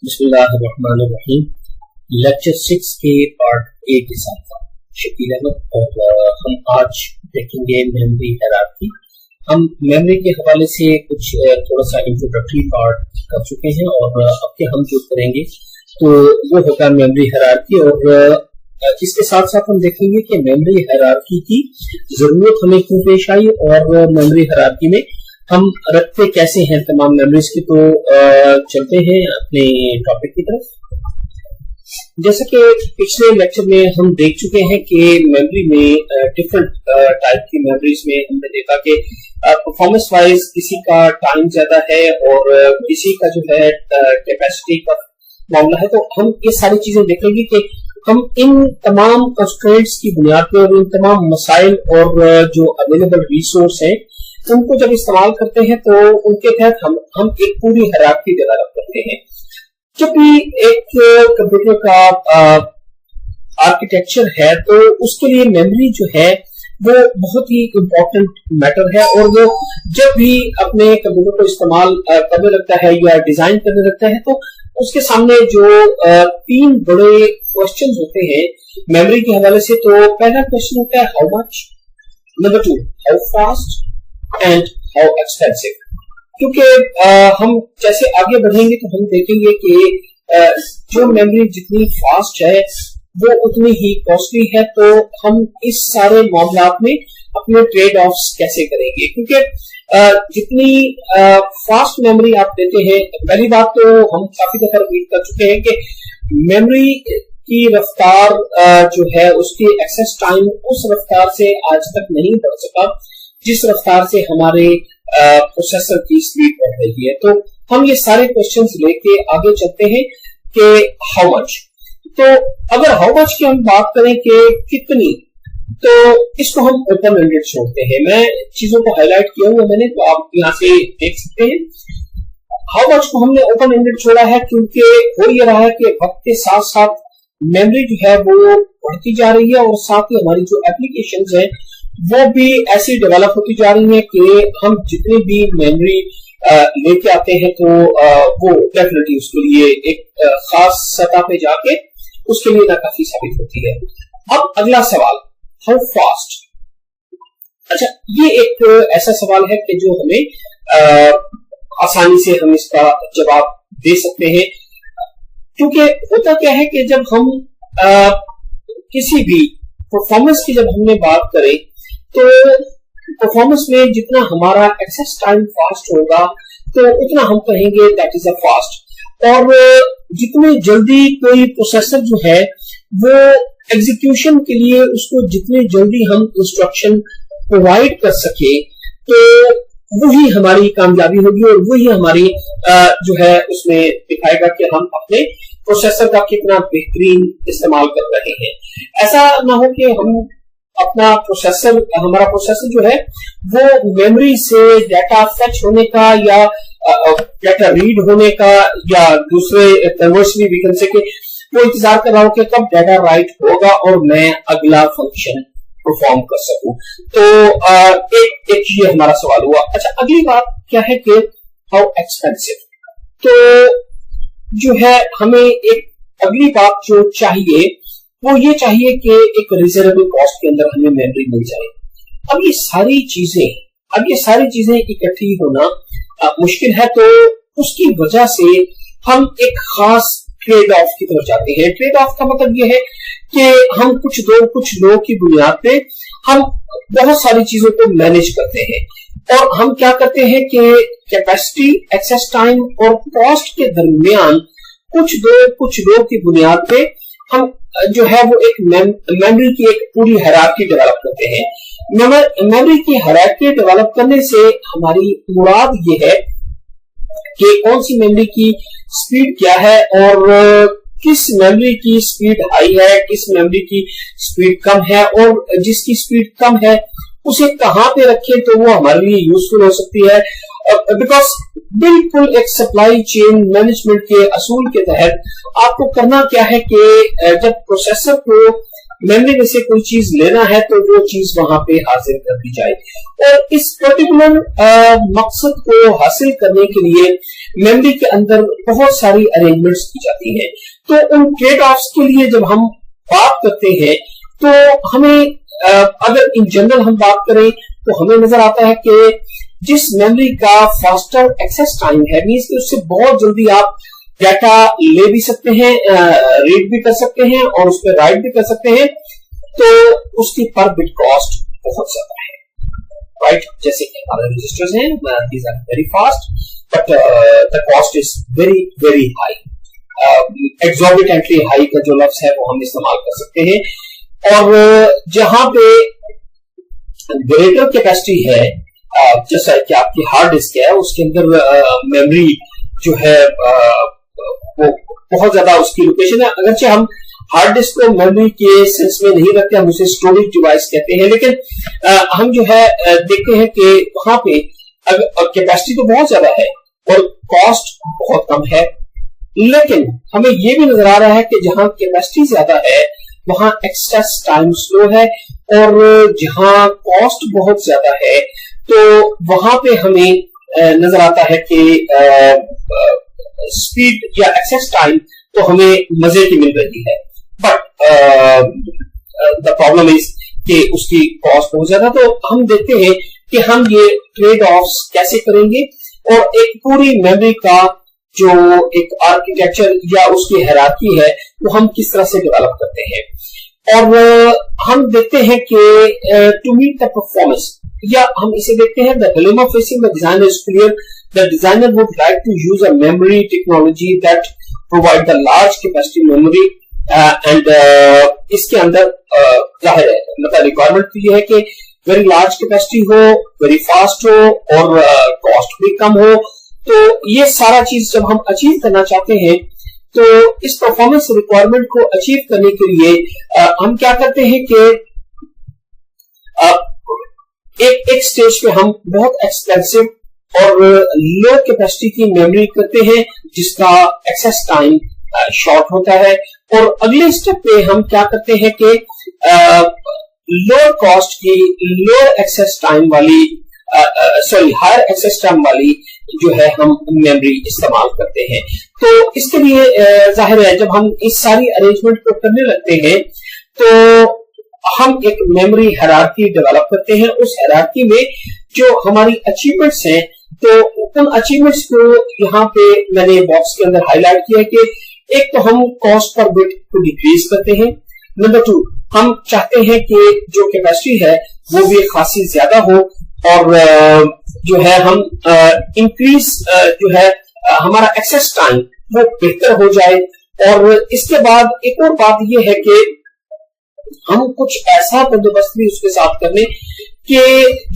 بسم اللہ الرحمن الرحیم۔ لیکچر 6 کے پارٹ 1 کے ساتھ شکیل احمد، اور ہم آج دیکھیں گے میموری ہیرارکی۔ ہم میموری کے حوالے سے کچھ تھوڑا سا انٹروڈکٹری پارٹ کر چکے ہیں، اور اب کے ہم جو کریں گے تو وہ ہوگا میموری ہیرارکی، اور اس کے ساتھ ساتھ ہم دیکھیں گے کہ میموری ہیرارکی کی ضرورت ہمیں کیوں پیش آئی، اور میموری ہیرارکی میں ہم رکھتے کیسے ہیں تمام میموریز کی۔ تو چلتے ہیں اپنے ٹاپک کی طرف۔ جیسا کہ پچھلے لیکچر میں ہم دیکھ چکے ہیں کہ میموری میں ڈفرنٹ ٹائپ کی میموریز میں ہم نے دیکھا کہ پرفارمنس وائز کسی کا ٹائم زیادہ ہے اور کسی کا جو ہے کیپیسٹی کا معاملہ ہے۔ تو ہم یہ ساری چیزیں دیکھیں گے کہ ہم ان تمام کنسٹرینٹس کی بنیاد پہ اور ان تمام مسائل اور جو اویلیبل ریسورس ہیں ان کو جب استعمال کرتے ہیں تو ان کے تحت ہم ایک پوری ہیرارکی ڈیولپ کرتے ہیں۔ جب بھی ایک کمپیوٹر کا آرکیٹیکچر ہے تو اس کے لیے میموری جو ہے وہ بہت ہی امپورٹنٹ میٹر ہے، اور وہ جب بھی اپنے کمپیوٹر کو استعمال کرنے لگتا ہے یا ڈیزائن کرنے لگتا ہے تو اس کے سامنے جو 3 بڑے کوشچنز ہوتے ہیں میموری کے حوالے سے۔ تو پہلا کوشچن ہوتا ہے how much, number 2 how fast and how expensive. کیونکہ ہم جیسے آگے بڑھیں گے تو ہم دیکھیں گے کہ جو میموری جتنی فاسٹ ہے وہ اتنی ہی کاسٹلی ہے، تو ہم اس سارے معاملات میں اپنے ٹریڈ آفس کیسے کریں گے۔ کیونکہ جتنی فاسٹ میموری آپ دیتے ہیں، پہلی بات تو ہم کافی دفعہ ریپیٹ کر چکے ہیں کہ میموری کی رفتار جو ہے اس کی ایکسس ٹائم اس رفتار سے آج تک نہیں بڑھ سکا جس رفتار سے ہمارے پروسیسر کی سپیڈ بڑھ رہی ہے۔ تو ہم یہ سارے کوشچنز لے کے آگے چلتے ہیں کہ ہاؤ مچ۔ تو اگر ہاؤ مچ کی ہم بات کریں کہ کتنی، تو اس کو ہم اوپن اینڈڈ چھوڑتے ہیں۔ میں چیزوں کو ہائی لائٹ کیا ہوا میں نے، تو آپ یہاں سے دیکھ سکتے ہیں۔ ہاؤ مچ کو ہم نے اوپن اینڈڈ چھوڑا ہے کیونکہ ہو یہ رہا ہے کہ وقت کے ساتھ ساتھ میموری جو ہے وہ بڑھتی جا رہی ہے، اور ساتھ ہی ہماری جو اپلیکیشنز ہیں وہ بھی ایسی ڈیولپ ہوتی جا رہی ہیں کہ ہم جتنی بھی میموری لے کے آتے ہیں تو وہ ڈیفینیٹلی اس کے لیے ایک خاص سطح پہ جا کے اس کے لیے ناکافی ثابت ہوتی ہے۔ اب اگلا سوال ہاؤ فاسٹ۔ اچھا، یہ ایک ایسا سوال ہے کہ جو ہمیں آسانی سے ہم اس کا جواب دے سکتے ہیں، کیونکہ ہوتا کیا ہے کہ جب ہم کسی بھی پرفارمنس کی جب ہم نے بات کریں تو پرفارمنس میں جتنا ہمارا ایکسس ٹائم فاسٹ ہوگا تو اتنا ہم کہیں گے دیٹ از اے فاسٹ، اور جتنی جلدی کوئی پروسیسر جو ہے وہ ایگزیکیوشن کے لیے اس کو جتنی جلدی ہم انسٹرکشن پرووائڈ کر سکے تو وہی ہماری کامیابی ہوگی، اور وہی ہماری جو ہے اس میں دکھائے گا کہ ہم اپنے پروسیسر کا کتنا بہترین استعمال کر رہے ہیں۔ ایسا نہ ہو کہ ہم اپنا ہمارا پروسیسر جو ہے وہ میموری سے ڈیٹا فیچ ہونے کا یا ڈیٹا ریڈ ہونے کا یا دوسرے کنورسلی بھی کر سکے وہ انتظار کر رہا ہوں کہ کب ڈیٹا رائٹ ہوگا اور میں اگلا فنکشن پرفارم کر سکوں۔ تو ایک یہ ہمارا سوال ہوا۔ اچھا، اگلی بات کیا ہے کہ ہاؤ ایکسپینسو۔ تو جو ہے ہمیں ایک اگلی بات جو چاہیے وہ یہ چاہیے کہ ایک ریزنیبل کاسٹ کے اندر ہمیں میموری مل جائے۔ اب یہ ساری چیزیں اکٹھی ہونا مشکل ہے، تو اس کی وجہ سے ہم ایک خاص ٹریڈ آف کی طرف جاتے ہیں۔ ٹریڈ آف کا مطلب یہ ہے کہ ہم کچھ لوگوں کی بنیاد پہ ہم بہت ساری چیزوں کو مینج کرتے ہیں، اور ہم کیا کرتے ہیں کہ کیپیسٹی، ایکسس ٹائم اور کاسٹ کے درمیان کچھ لوگ کی بنیاد پہ ہم جو ہے وہ ایک میموری کی ایک پوری ہیرارکی ڈیولپ کرتے ہیں۔ میموری کی ہیرارکی ڈیولپ کرنے سے ہماری مراد یہ ہے کہ کون سی میموری کی سپیڈ کیا ہے، اور کس میموری کی سپیڈ ہائی ہے، کس میموری کی سپیڈ کم ہے، اور جس کی سپیڈ کم ہے اسے کہاں پہ رکھیں تو وہ ہمارے لیے یوزفل ہو سکتی ہے۔ بیکاز بالکل ایک سپلائی چین مینجمنٹ کے اصول کے تحت آپ کو کرنا کیا ہے کہ جب پروسیسر کو मेमोरी में से कोई चीज लेना है तो वो चीज वहां पे हासिल कर दी जाए। और इस पर्टिकुलर मकसद को हासिल करने के लिए मेमोरी के अंदर बहुत सारी अरेंजमेंट्स की जाती हैं। तो उन ट्रेड ऑफ्स के लिए जब हम बात करते हैं तो हमें अगर इन जनरल हम बात करें तो हमें नजर आता है कि जिस मेमोरी का फास्टर एक्सेस टाइम है, मींस कि उससे बहुत जल्दी आप डाटा ले भी सकते हैं, रीड भी कर सकते हैं और उस पर राइट भी कर सकते हैं, तो उसकी पर बिट कॉस्ट बहुत ज्यादा है, राइट। जैसे कि हमारे रजिस्टर्स हैं, these are very fast but the cost is very very high, exorbitantly high का जो लफ्ज है वो हम इस्तेमाल कर सकते हैं। और जहां पे ग्रेटर कैपेसिटी है, जैसा कि आपकी हार्ड डिस्क है, उसके अंदर मेमोरी जो है वो बहुत ज्यादा उसकी लोकेशन है। अगरचे हम हार्ड डिस्क को मेमोरी के सेंस में नहीं रखते, हम उसे स्टोरेज डिवाइस कहते हैं, लेकिन हम जो है देखते हैं कि वहां पे कैपेसिटी तो बहुत ज्यादा है और कॉस्ट बहुत कम है, लेकिन हमें ये भी नजर आ रहा है कि जहां कैपेसिटी ज्यादा है वहां एक्सेस टाइम स्लो है, और जहां कॉस्ट बहुत ज्यादा है तो वहां पे हमें नजर आता है कि स्पीड या एक्सेस टाइम तो हमें मजे की मिल रही है, बट द प्रॉब्लम इज कि उसकी कॉस्ट बहुत ज्यादा। तो हम देखते हैं कि हम ये ट्रेड ऑफ्स कैसे करेंगे और एक पूरी मेमोरी का जो एक आर्किटेक्चर या उसकी हायरार्की है वो हम किस तरह से डेवलप करते हैं। और हम देखते हैं कि टू मीट द परफॉर्मेंस, या हम इसे देखते हैं the dilemma facing the designer is clear. The designer would like to use a memory technology that provide the large capacity memory and इसके अंदर जाहिर है मतलब रिक्वायरमेंट तो ये है कि वेरी लार्ज कैपेसिटी हो, वेरी फास्ट हो और कॉस्ट भी कम हो। तो ये सारा चीज जब हम अचीव करना चाहते हैं तो इस परफॉर्मेंस रिक्वायरमेंट को अचीव करने के लिए हम क्या करते हैं कि एक स्टेज पे हम बहुत एक्सपेंसिव और लो कैपेसिटी की मेमोरी करते हैं जिसका एक्सेस टाइम शॉर्ट होता है, और अगले स्टेप पे हम क्या करते हैं कि लोअर कॉस्ट की लोअर एक्सेस टाइम वाली हायर एक्सेस टाइम वाली जो है हम मेमोरी इस्तेमाल करते हैं। तो इसके लिए जाहिर है जब हम इस सारी अरेंजमेंट को करने लगते हैं तो हम एक मेमोरी हायरार्की डेवलप करते हैं। उस हायरार्की में जो हमारी अचीवमेंट्स हैं तो उन अचीवमेंट्स को यहाँ पे मैंने बॉक्स के अंदर हाईलाइट किया है कि एक तो हम कॉस्ट पर बिट को डिक्रीज करते हैं, नंबर 2 हम चाहते हैं कि जो कैपेसिटी है वो भी खासी ज्यादा हो, और जो है हम इंक्रीज जो है हमारा एक्सेस टाइम वो बेहतर हो जाए। और इसके बाद एक और बात ये है कि हम कुछ ऐसा बंदोबस्त भी उसके साथ करने कि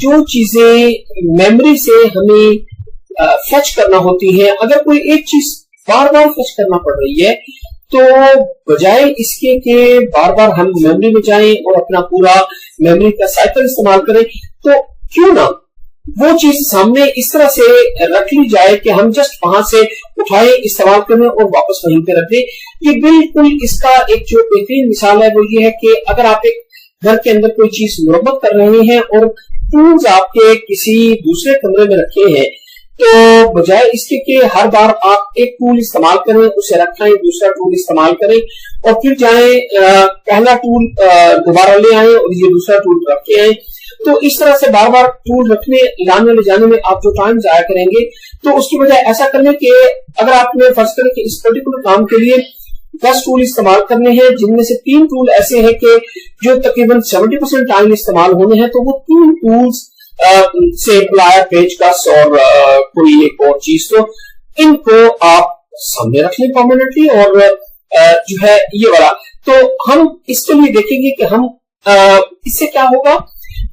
जो चीजें मेमोरी से हमें फेच करना होती है, अगर कोई एक चीज बार बार फेच करना पड़ रही है तो बजाय इसके कि बार बार हम मेमोरी में जाएं और अपना पूरा मेमोरी का साइकिल इस्तेमाल करें, तो क्यों ना वो चीज सामने इस तरह से रख ली जाए कि हम जस्ट वहां से उठाएं, इस्तेमाल करें और वापस वहीं पे रख दें। ये बिल्कुल इसका एक जो बेहतरीन मिसाल है वो ये है कि अगर आप एक घर के अंदर कोई चीज मुरम्मत कर रहे हैं और टूल्स आपके किसी दूसरे कमरे में रखे हैं, तो बजाय इसके कि हर बार आप एक टूल इस्तेमाल करें, उसे रखें, दूसरा टूल इस्तेमाल करें और फिर जाएं पहला टूल दोबारा ले आए और ये दूसरा टूल रख के आए, तो इस तरह से बार बार टूल रखने लाने ले जाने में आप जो टाइम जाया करेंगे, तो उसकी बजाय ऐसा करने के अगर आपने फर्ज करें कि इस पर्टिकुलर काम के लिए 10 टूल इस्तेमाल करने हैं, जिनमें से 3 टूल ऐसे हैं कि जो तकरीबन 70% टाइम इस्तेमाल होने हैं, तो वो 3 टूल्स से प्लायर, पेचकस और कोई एक और चीज, तो इनको आप सामने रख लें परमानेंटली। और जो है ये वाला, तो हम इसके लिए देखेंगे कि हम इससे क्या होगा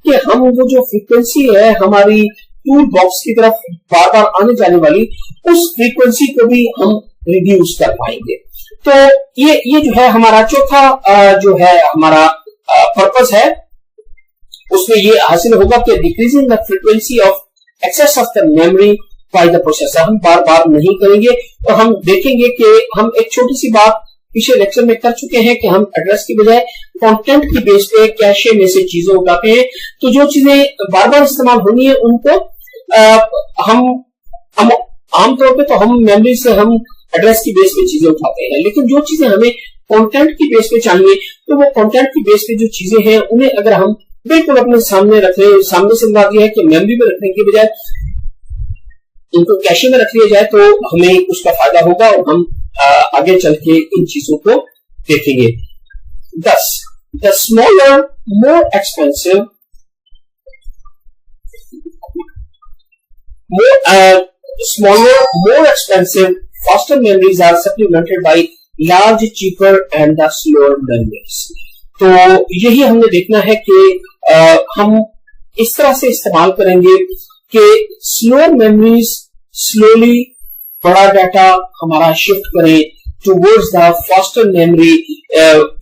कि हम वो जो फ्रीक्वेंसी है हमारी टूल बॉक्स की तरफ बार बार आने जाने वाली, उस फ्रीक्वेंसी को भी हम रिड्यूस कर पाएंगे। तो ये जो है हमारा चौथा जो है हमारा पर्पस है, उसमें ये हासिल होगा कि decreasing the frequency of access of the memory by the processor. हम बार बार नहीं करेंगे और हम देखेंगे कि हम एक छोटी सी बात पिछले लेक्चर में कर चुके हैं कि हम एड्रेस की बजाय कंटेंट की बेस पे कैशे में से चीजें उठाते हैं। तो जो चीजें बार बार इस्तेमाल होनी है उनको हम आमतौर पे तो हम मेमोरी से हम एड्रेस की बेस पे चीजें उठाते हैं, लेकिन जो चीजें हमें कंटेंट की बेस पे चाहिए तो वो कंटेंट की बेस पे जो चीजें हैं उन्हें अगर हम बिल्कुल अपने सामने रख रहे, सामने से बात यह है कि मेमोरी में रखने की बजाय इनको कैशे में रख लिया जाए तो हमें उसका फायदा होगा और हम आगे चल के इन चीजों को देखेंगे। 10. The smaller, more expensive, faster memories are supplemented by large, cheaper and the slower memories. तो यही हमने देखना है कि हम इस तरह से इस्तेमाल करेंगे कि स्लोअर मेमोरीज स्लोली बड़ा डाटा हमारा शिफ्ट करें towards the faster memory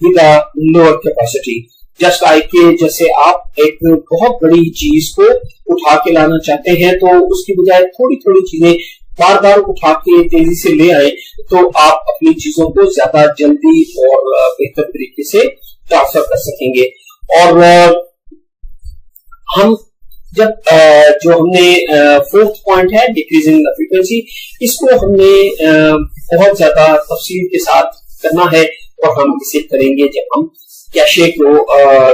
with a lower capacity. Just like जैसे आप एक बहुत बड़ी चीज को उठा के लाना चाहते हैं तो उसकी बजाय थोड़ी थोड़ी चीजें बार बार उठा के तेजी से ले आए तो आप अपनी चीजों को ज्यादा जल्दी और बेहतर तरीके से ट्रांसफर कर सकेंगे। और हम जब जो हमने फोर्थ पॉइंट है डिक्रीजिंग द फ्रीक्वेंसी, इसको हमने बहुत ज्यादा तफसील के साथ करना है और हम इसे करेंगे जब हम कैशे को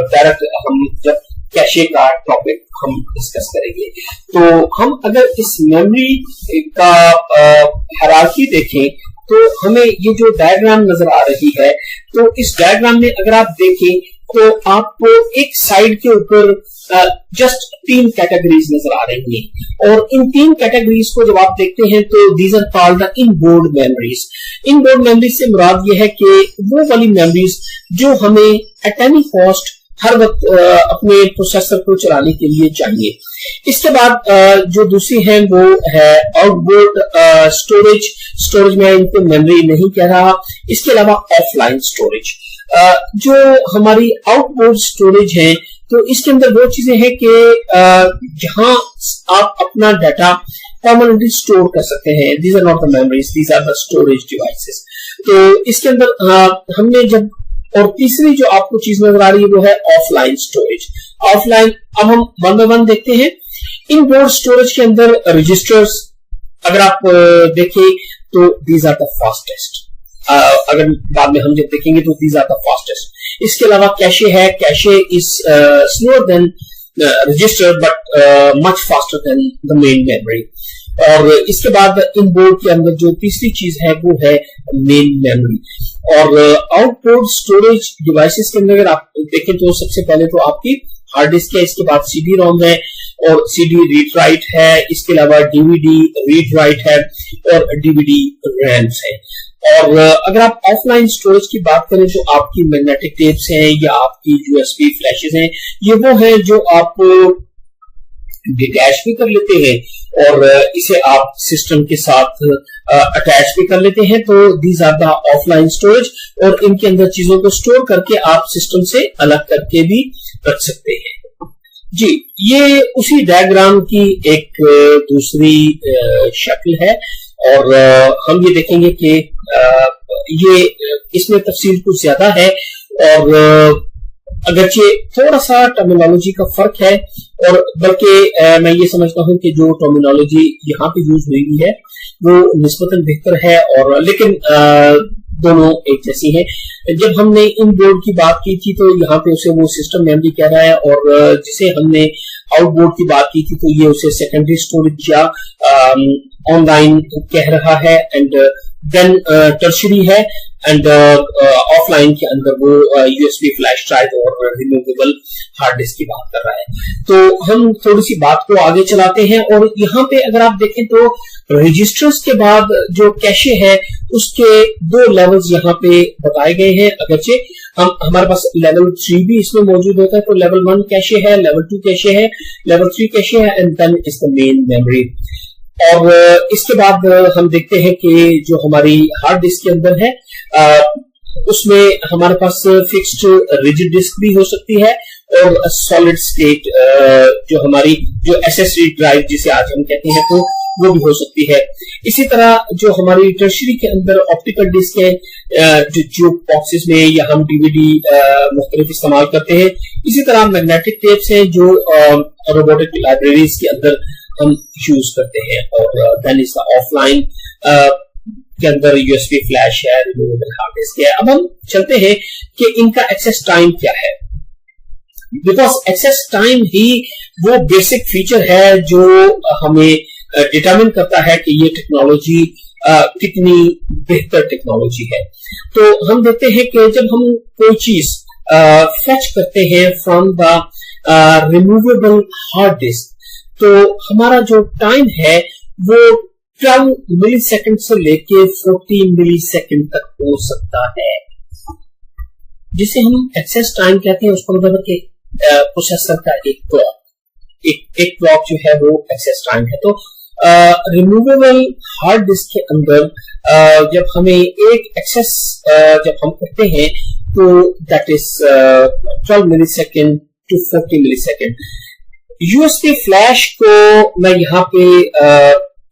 डायरेक्ट हम जब कैशे का टॉपिक हम डिस्कस करेंगे। तो हम अगर इस मेमोरी का हायरार्की देखें तो हमें ये जो डायग्राम नजर आ रही है, तो इस डायग्राम में अगर आप देखें तो आपको एक साइड के ऊपर जस्ट 3 कैटेगरीज नजर आ रही हैं और इन 3 कैटेगरीज को जब आप देखते हैं तो these are called the inboard memories. Inboard memories से मुराद ये है कि वो वाली मेमोरीज जो हमें एट एनी कॉस्ट हर वक्त अपने प्रोसेसर को चलाने के लिए चाहिए। इसके बाद जो दूसरी है वो है आउटबोर्ड स्टोरेज। स्टोरेज में इनको मेमोरी नहीं कह रहा। इसके अलावा ऑफलाइन स्टोरेज, जो हमारी आउटबोर्ड स्टोरेज है तो इसके अंदर वो चीजें हैं कि जहां आप अपना डाटा परमानेंटली स्टोर कर सकते हैं। These are not the memories, these are the storage devices. तो इसके अंदर हमने जब और तीसरी जो आपको चीज नजर आ रही है वो है ऑफलाइन स्टोरेज। ऑफलाइन अब हम वन बाय वन देखते हैं। इन बोर्ड स्टोरेज के अंदर रजिस्टर्स अगर आप देखें तो दीज आर द फास्टेस्ट। अगर बाद में हम जब देखेंगे तो दीज आर द फास्टेस्ट। इसके अलावा कैशे है। Cache is slower then register but much faster than the main memory. और इसके बाद इन बोर्ड के अंदर जो तीसरी चीज है वो है मेन मेमोरी। और आउटबोर्ड स्टोरेज डिवाइसेस के अंदर अगर आप देखें तो सबसे पहले तो आपकी हार्ड डिस्क है, इसके बाद सीडी रोम है और सीडी रीड राइट है। इसके अलावा डीवीडी रीड राइट है और डीवीडी रैम्स है। और अगर आप ऑफलाइन स्टोरेज की बात करें तो आपकी मैग्नेटिक टेप्स हैं या आपकी यूएसबी फ्लैशेस हैं, ये वो है जो आप डिटैच भी कर लेते हैं और इसे आप सिस्टम के साथ अटैच भी कर लेते हैं। तो these are the offline storage और इनके अंदर चीजों को स्टोर करके आप सिस्टम से अलग करके भी रख सकते हैं। जी, ये उसी डायग्राम की एक दूसरी शक्ल है और हम ये देखेंगे कि ये इसमें तफसील कुछ ज्यादा है और अगरचे थोड़ा सा टर्मिनोलॉजी का फर्क है और बल्कि मैं ये समझता हूं कि जो टर्मिनोलॉजी यहाँ पे यूज हुई है वो निस्बतन बेहतर है और लेकिन दोनों एक जैसी है। जब हमने इन बोर्ड की बात की थी तो यहाँ पे उसे वो सिस्टम मेमोरी कह रहा है और जिसे हमने आउटबोर्ड की बात की थी तो ये उसे सेकेंडरी स्टोरेज या ऑनलाइन कह रहा है एंड देन टर्शरी है एंड ऑफलाइन के अंदर वो यूएसबी फ्लैश ड्राइव और रिमूवेबल हार्ड डिस्क की बात कर रहा है। तो हम थोड़ी सी बात को आगे चलाते हैं और यहाँ पे अगर आप देखें तो रजिस्टर्स के बाद जो कैशे है उसके 2 लेवल्स यहाँ पे बताए गए हैं। अगरचे हमारे पास लेवल 3 भी इसमें मौजूद होता है तो लेवल 1 कैशे है, लेवल 2 कैशे है, लेवल 3 कैशे है and then is the main memory. और इसके बाद हम देखते हैं कि जो हमारी हार्ड डिस्क के अंदर है उसमें हमारे पास फिक्स्ड रिजिड डिस्क भी हो सकती है और सॉलिड स्टेट जो हमारी जो एसएसडी ड्राइव जिसे आज हम कहते हैं तो वो भी हो सकती है। इसी तरह जो हमारी टर्शरी के अंदर ऑप्टिकल डिस्क है, जो बॉक्सेस में या हम डीवीडी मुख्तलिफ इस्तेमाल करते हैं, इसी तरह मैग्नेटिक टेप्स हैं जो रोबोटिक लाइब्रेरीज के अंदर हम यूज करते हैं। और देन इसका ऑफलाइन के अंदर यूएसबी फ्लैश है, रिमूवेबल हार्ड डिस्क है। अब हम चलते हैं कि इनका एक्सेस टाइम क्या है, बिकॉज एक्सेस टाइम ही वो बेसिक फीचर है जो हमें डिटरमिन करता है कि ये टेक्नोलॉजी कितनी बेहतर टेक्नोलॉजी है। तो हम देखते हैं कि जब हम कोई चीज फेच करते हैं from the removable hard disk, तो हमारा जो टाइम है वो 12 मिली सेकेंड से लेके 40 मिली सेकेंड तक हो सकता है, जिसे हम एक्सेस टाइम कहते हैं। उसको मतलब कि प्रोसेसर का एक क्लॉक जो है वो एक्सेस टाइम है। तो रिमूवेबल हार्ड डिस्क के अंदर जब हमें एक एक्सेस जब हम करते हैं तो that is 12 millisecond to 40 millisecond. USB flash को मैं यहाँ पे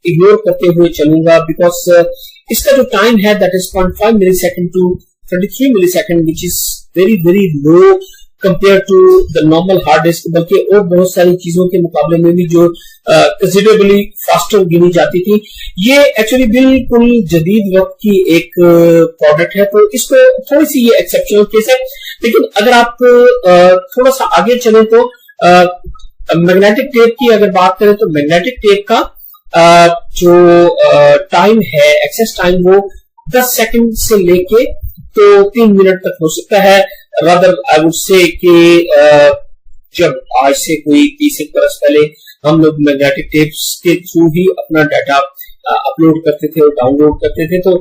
इग्नोर करते हुए चलूंगा, बिकॉज इसका जो टाइम है that is 0.5 millisecond to 33 millisecond, which is very very low compare to the normal hard disk, बल्कि और बहुत सारी चीजों के मुकाबले में भी जो कंसिडरेबली फास्टर गिनी जाती थी। ये एक्चुअली बिल्कुल जदीद वक्त की एक प्रोडक्ट है, तो इसको थोड़ी सी ये एक्सेप्शनल केस है। लेकिन अगर आप थोड़ा सा आगे चलें तो मैग्नेटिक टेप की अगर बात करें तो मैग्नेटिक टेप का जो टाइम है, एक्सेस टाइम, वो 10 सेकंड से लेके तो 3 मिनट तक हो सकता है। रादर आई वुड से कि जब आज से कोई 30 बरस पहले हम लोग मैग्नेटिक टेप्स के थ्रू ही अपना डाटा अपलोड करते थे और डाउनलोड करते थे, तो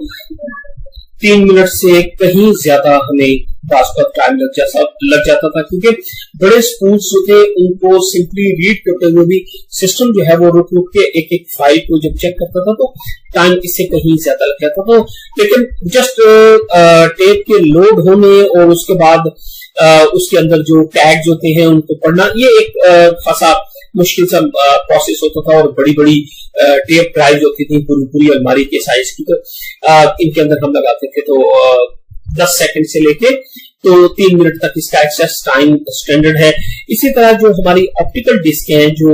3 मिनट से कहीं ज्यादा हमें टाइम लग जाता था, क्योंकि बड़े स्पूल्स जो थे उनको सिंपली रीड करते हुए भी सिस्टम जो है वो रुक रुक के एक एक फाइल को जब चेक करता था तो टाइम इससे कहीं ज्यादा लग जाता था। लेकिन जस्ट टेप के लोड होने और उसके बाद उसके अंदर जो टैग्स होते हैं उनको पढ़ना, ये एक खासा मुश्किल सा प्रोसेस होता था। और बड़ी बड़ी टेप ड्राइव होती थी पूरी अलमारी के साइज की, तो इनके अंदर हम लगाते थे तो 10 सेकंड से लेके तो 3 मिनट तक इसका एक्सेस टाइम स्टैंडर्ड है। इसी तरह जो हमारी ऑप्टिकल डिस्क हैं, जो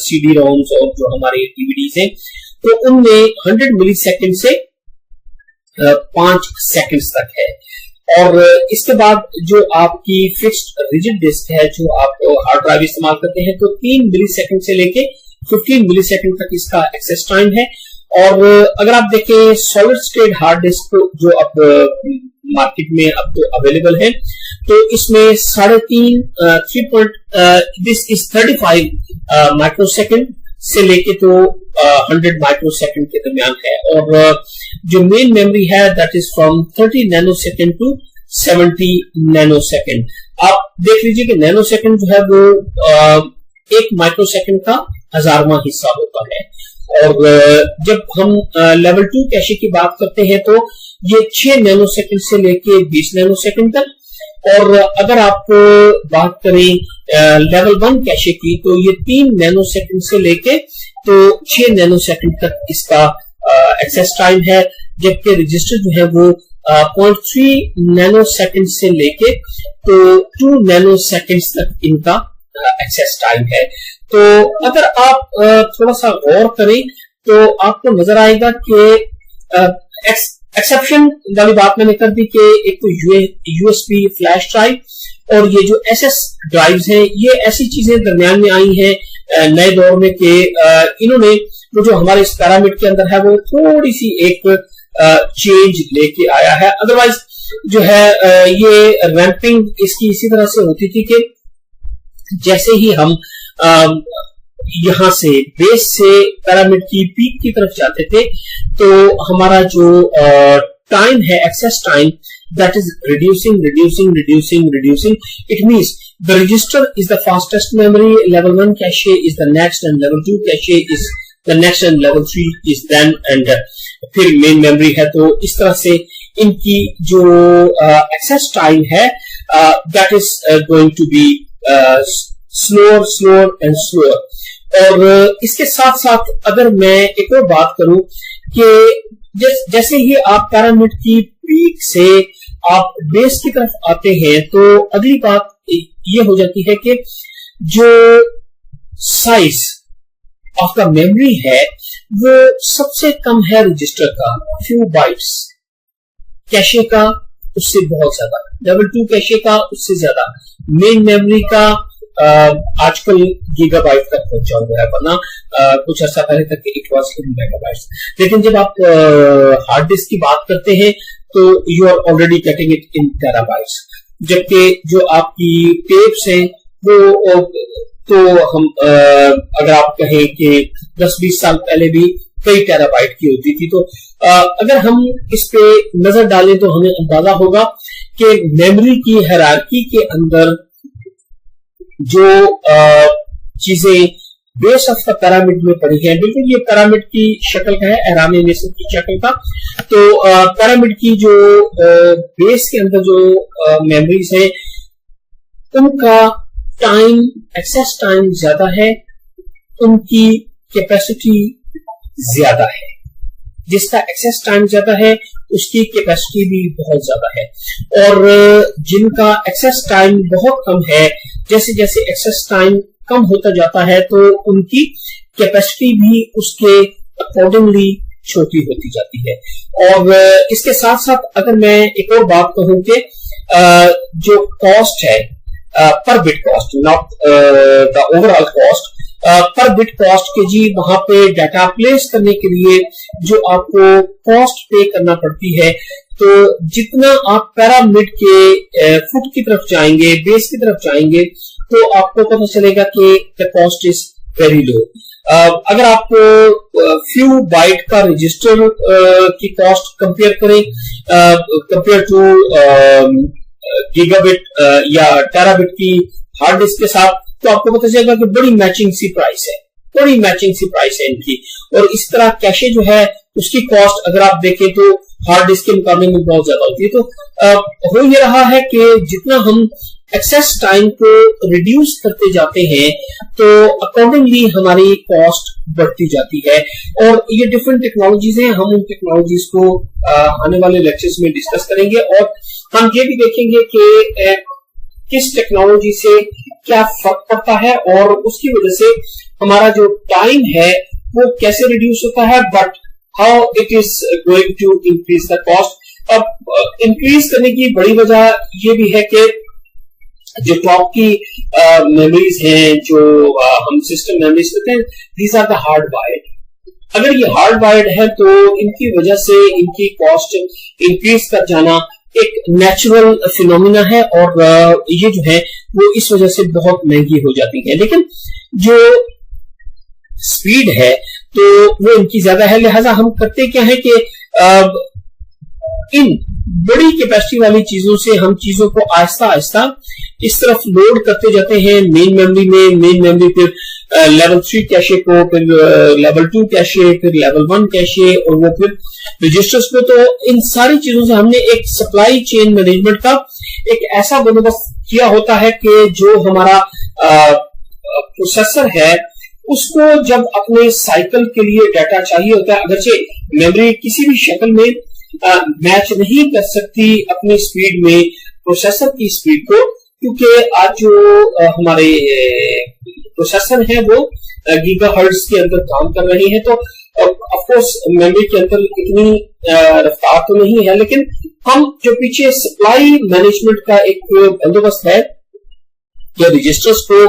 सीडी रोम्स और जो हमारे डीवीडीज हैं, तो उनमें 100 मिली सेकेंड से 5 सेकंड्स तक है। और इसके बाद जो आपकी फिक्स्ड रिजिड डिस्क है, जो आप हार्ड ड्राइव इस्तेमाल करते हैं, तो 3 मिली सेकेंड से लेके 15 मिली सेकेंड तक इसका एक्सेस टाइम है। और अगर आप देखें सॉलिड स्टेट हार्ड डिस्क जो अब मार्केट में अब तो अवेलेबल है, तो इसमें 3.5 दिस इज 35 माइक्रोसेकंड से लेके तो 100 माइक्रोसेकंड के दरमियान है। और जो मेन मेमोरी है that is from 30 nanosecond to 70 nanosecond. आप देख लीजिए कि नैनोसेकंड जो है वो 1 माइक्रोसेकंड का 1000वां हिस्सा होता है। और जब हम लेवल 2 कैशे की बात करते हैं तो ये 6 नैनोसेकंड से लेके 20 नैनोसेकंड तक। और अगर आप बात करें लेवल 1 कैशे की, तो ये 3 नैनोसेकंड से लेके तो 6 नैनोसेकंड तक इसका एक्सेस टाइम है। जबकि रजिस्टर जो है वो 0.3 नैनोसेकंड से लेके तो 2 नैनोसेकंड तक इनका एक्सेस टाइम है। तो अगर आप थोड़ा सा गौर करें तो आपको नजर आएगा कि एक्सेप्शन वाली बात मैंने कर दी कि एक तो यूएसबी फ्लैश ड्राइव और ये जो एसएस ड्राइव्स हैं, ये ऐसी चीजें दरमियान में आई हैं नए दौर में कि इन्होंने जो हमारे इस पैरामिड के अंदर है वो थोड़ी सी एक चेंज लेके आया है। अदरवाइज जो है ये रैंपिंग इसकी इसी तरह से होती थी कि जैसे ही हम यहां से बेस से पिरामिड की पीक की तरफ जाते थे तो हमारा जो टाइम है, access time, that is reducing. It means the register is the fastest memory, level 1 cache is the next, and level 2 cache is the next, and level 3 is then, and फिर main memory है। तो इस तरह से इनकी जो access time है that is going to be slower and slower। اور اس کے ساتھ ساتھ اگر میں ایک اور بات کروں کہ جیسے ہی آپ پیرامڈ کی پیک سے آپ بیس کی طرف آتے ہیں تو اگلی بات یہ ہو جاتی ہے کہ جو سائز آف دا میموری ہے وہ سب سے کم ہے رجسٹر کا فیو بائٹس، کیشے کا اس سے بہت زیادہ، لیول 2 کیشے کا اس سے زیادہ، مین میموری کا آج کل گیگا بائٹ تک پہنچا ہوا ہے، ورنہ کچھ عرصہ پہلے تک اٹ واز میگا بائٹس. لیکن جب آپ ہارڈ ڈسک کی بات کرتے ہیں تو you are already getting it in terabytes, جبکہ جو آپ کی ٹیپس ہیں وہ تو ہم اگر آپ کہیں کہ 10-20 سال پہلے بھی کئی ٹیرا بائٹ کی ہوتی تھی. تو اگر ہم اس پہ نظر ڈالیں تو ہمیں اندازہ ہوگا کہ میموری کی ہیرارکی کے اندر جو چیزیں بیس آف دا پیرامڈ میں پڑی ہیں، بالکل یہ پیرامڈ کی شکل کا ہے، اہرام مصر کی شکل کا. تو پیرامڈ کی جو بیس کے اندر جو میموریز ہیں ان کا ٹائم، ایکسیس ٹائم زیادہ ہے، ان کی کیپیسٹی زیادہ ہے. جس کا ایکسیس ٹائم زیادہ ہے اس کی کیپیسٹی بھی بہت زیادہ ہے، اور جن کا ایکسیس ٹائم بہت کم ہے، جیسے جیسے ایکسیس ٹائم کم ہوتا جاتا ہے تو ان کی کیپیسٹی بھی اس کے اکارڈنگلی چھوٹی ہوتی جاتی ہے. اور اس کے ساتھ ساتھ اگر میں ایک اور بات کہوں کہ جو کاسٹ ہے per bit cost, not the overall cost, per bit cost کے جی وہاں پہ ڈیٹا پلیس کرنے کے لیے جو آپ کو کاسٹ پے کرنا پڑتی ہے، تو جتنا آپ پیرامڈ کے فٹ کی طرف جائیں گے، بیس کی طرف جائیں گے، تو آپ کو پتہ چلے گا کہ the cost is very low. اگر آپ فیو بائٹ کا رجسٹر کی کاسٹ کمپیئر کریں کمپیئر ٹو گیگا بٹ یا ٹیرا بٹ کی ہارڈ ڈسک کے ساتھ، تو آپ کو پتہ چلے گا کہ بڑی میچنگ سی پرائس ہے، بڑی میچنگ سی پرائس ہے ان کی. اور اس طرح کیشے جو ہے اس کی کاسٹ اگر آپ دیکھیں تو ہارڈ ڈسک کے مقابلے میں بہت زیادہ ہوتی ہے. تو ہو یہ رہا ہے کہ جتنا ہم ایکسیس ٹائم کو ریڈیوس کرتے جاتے ہیں تو اکارڈنگلی ہماری کاسٹ بڑھتی جاتی ہے. اور یہ ڈفرینٹ ٹیکنالوجیز ہیں، ہم ان ٹیکنالوجیز کو آنے والے لیکچرز میں ڈسکس کریں گے، اور ہم یہ بھی دیکھیں گے کہ کس ٹیکنالوجی سے کیا فرق پڑتا ہے اور اس کی وجہ سے ہمارا جو ٹائم ہے وہ کیسے ریڈیوس ہوتا ہے، but how it is going to increase the cost. اب انکریز کرنے کی بڑی وجہ یہ بھی ہے کہ جو ٹاپ کی میموریز ہیں، جو ہم سسٹم میموریز کہتے ہیں، these are the hardwired. اگر یہ ہارڈ وائرڈ ہے تو ان کی وجہ سے ان کی کاسٹ انکریز کر جانا ایک نیچرل فینومینا ہے، اور یہ جو ہے وہ اس وجہ سے بہت مہنگی ہو جاتی ہے. لیکن جو سپیڈ ہے تو وہ ان کی زیادہ ہے. لہذا ہم کرتے کیا ہے کہ ان بڑی کیپیسٹی والی چیزوں سے ہم چیزوں کو آہستہ آہستہ اس طرف لوڈ کرتے جاتے ہیں مین میموری میں. مین میموری پھر لیول 3 کیشے کو، پھر لیول 2 کیشے، پھر لیول 1 کیشے، اور وہ پھر رجسٹرز کو. تو ان ساری چیزوں سے ہم نے ایک سپلائی چین مینجمنٹ کا ایک ایسا بندوبست کیا ہوتا ہے کہ جو ہمارا پروسیسر ہے اس کو جب اپنے سائیکل کے لیے ڈیٹا چاہیے ہوتا ہے، اگرچہ میموری کسی بھی شکل میں میچ نہیں کر سکتی اپنی سپیڈ میں پروسیسر کی سپیڈ کو، کیونکہ آج جو ہمارے پروسیسر ہیں وہ گیگا ہرٹز کے اندر کام کر رہے ہیں. تو آف کورس میموری کے اندر اتنی رفتار تو نہیں ہے، لیکن ہم جو پیچھے سپلائی مینجمنٹ کا ایک بندوبست ہے کہ رجسٹرز کو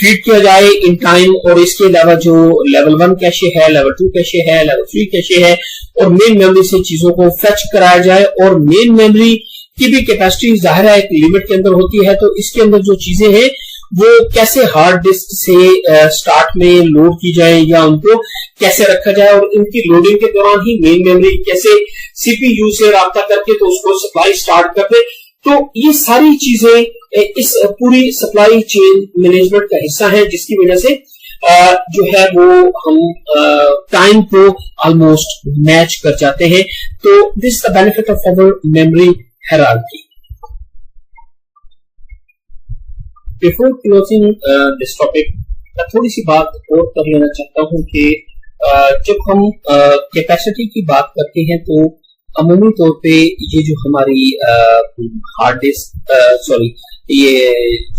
فیڈ کیا جائے ان ٹائم، اور اس کے علاوہ جو لیول 1 کیشے ہے، لیول 2 کیشے ہے، لیول 3 کیشے ہے، اور مین میموری سے چیزوں کو فیچ کرایا جائے. اور مین میموری کی بھی کیپیسٹی ظاہر ہے ایک لمٹ کے اندر ہوتی ہے، تو اس کے اندر جو چیزیں ہیں وہ کیسے ہارڈ ڈسک سے سٹارٹ میں لوڈ کی جائے یا ان کو کیسے رکھا جائے، اور ان کی لوڈنگ کے دوران ہی مین میموری کیسے سی پی یو سے رابطہ کر کے تو اس کو سپلائی سٹارٹ کر دے. تو یہ ساری چیزیں اس پوری سپلائی چین مینجمنٹ کا حصہ ہیں، جس کی وجہ سے جو ہے وہ ہم ٹائم کو آلموسٹ میچ کر جاتے ہیں. تو this the benefit of over memory hierarchy. Before closing this topic, मैं थोड़ी सी बात और कर लेना चाहता हूँ कि जब हम कैपेसिटी की बात करते हैं तो अमूमी तौर पे ये जो हमारी हार्ड डिस्क ये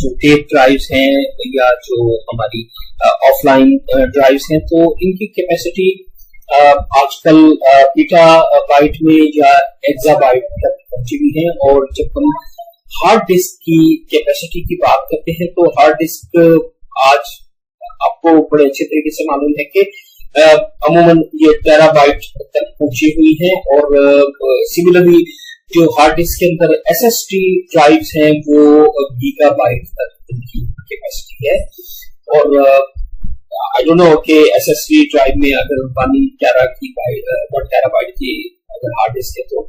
जो टेप ड्राइव्स हैं या जो हमारी ऑफलाइन ड्राइव्स हैं, तो इनकी कैपेसिटी आजकल बीटा बाइट में या एक्साबाइट तक पहुंची हुई है। और जब हम हार्ड डिस्क की कैपेसिटी की बात करते हैं तो हार्ड डिस्क आज आपको बड़े अच्छे तरीके से मालूम है कि अमूमन ये टेराबाइट तक पहुंची हुई है। और सिमिलरली जो हार्ड डिस्क के अंदर एसएसडी ड्राइव्स हैं वो गीगाबाइट तक इनकी कैपेसिटी है। और आई डोंट नो कि एसएसडी ड्राइव में अगर 1 टेराबाइट की अगर हार्ड डिस्क है तो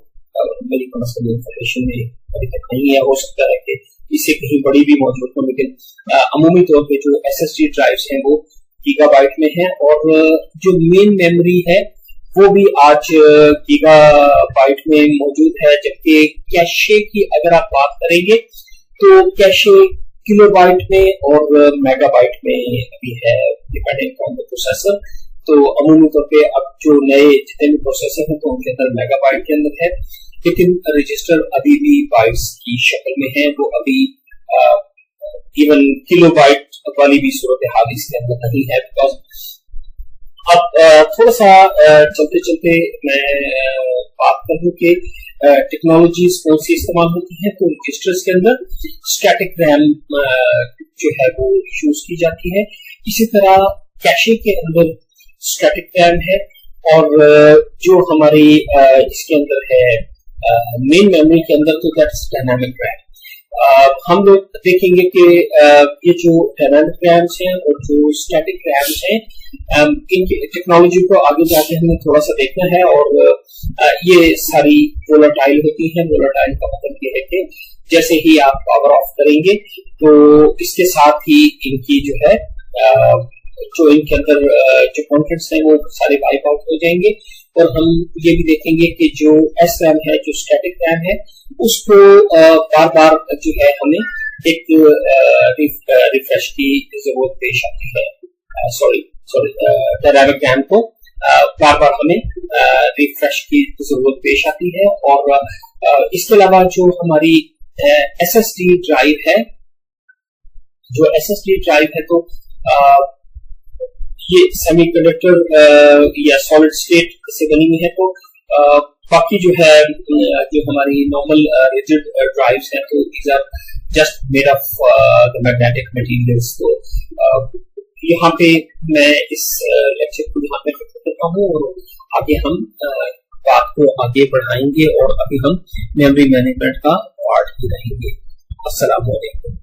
मेरी पर्सनल इंफॉर्मेशन में अभी तक नहीं है, हो सकता है कि इससे कहीं बड़ी भी मौजूद हो, लेकिन अमूमी तौर पे जो एसएसडी ड्राइव्स हैं वो गीगाबाइट में है। और जो मेन मेमोरी है वो भी आज गीगाबाइट में मौजूद है, जबकि कैशे की अगर आप बात करेंगे तो कैशे किलोबाइट में और मेगाबाइट में भी है, डिपेंडिंग ऑन द प्रोसेसर। तो अमूमी तौर पे अब जो नए जितने भी प्रोसेसर हैं तो उनके अंदर मेगाबाइट के अंदर है, लेकिन रजिस्टर अभी भी बाइट्स की शक्ल में है, वो अभी इवन किलोबाइट वाली भी सूरत हाल इसके अंदर नहीं है। बिकॉज अब थोड़ा सा चलते चलते मैं बात करूं कि टेक्नोलॉजीज कौन सी इस्तेमाल होती है। तो रजिस्टर्स के अंदर स्टैटिक रैम जो है वो यूज की जाती है। इसी तरह कैशे के अंदर स्टैटिक रैम है, और जो हमारी इसके अंदर है मेन मेमोरी के अंदर तो दैट्स डायनामिक रैम। हम लोग देखेंगे कि ये जो डायनामिक रैम्स हैं और जो स्टैटिक रैम्स हैं, इनकी टेक्नोलॉजी को आगे जाके हमें थोड़ा सा देखना है। और ये सारी वोलाटाइल होती हैं। वोलाटाइल का मतलब ये है कि जैसे ही आप पावर ऑफ करेंगे तो इसके साथ ही इनकी जो है जो इनके अंदर जो कॉन्टेंट्स हैं वो सारे वाइप आउट हो जाएंगे। और हम ये भी देखेंगे कि जो एस रैम है, जो स्टैटिक रैम है, उसको बार बार जो है हमें एक रिफ्रेश की जरूरत पेश आती है। डायनामिक रैम को बार बार हमें रिफ्रेश की जरूरत पेश आती है। और इसके अलावा जो हमारी एसएसडी ड्राइव है, तो ये सेमीकंडक्टर या सॉलिड स्टेट से बनी हुई है। तो बाकी जो है जो हमारी नॉर्मल रिजिड ड्राइव्स हैं तो these are just made of the magnetic materials. तो यहाँ पे मैं इस लेक्चर को यहाँ पे खत्म करता हूँ और आगे हम बात को आगे बढ़ाएंगे और अभी हम मेमोरी मैनेजमेंट का पार्ट ही रहेंगे। अस्सलाम वालेकुम।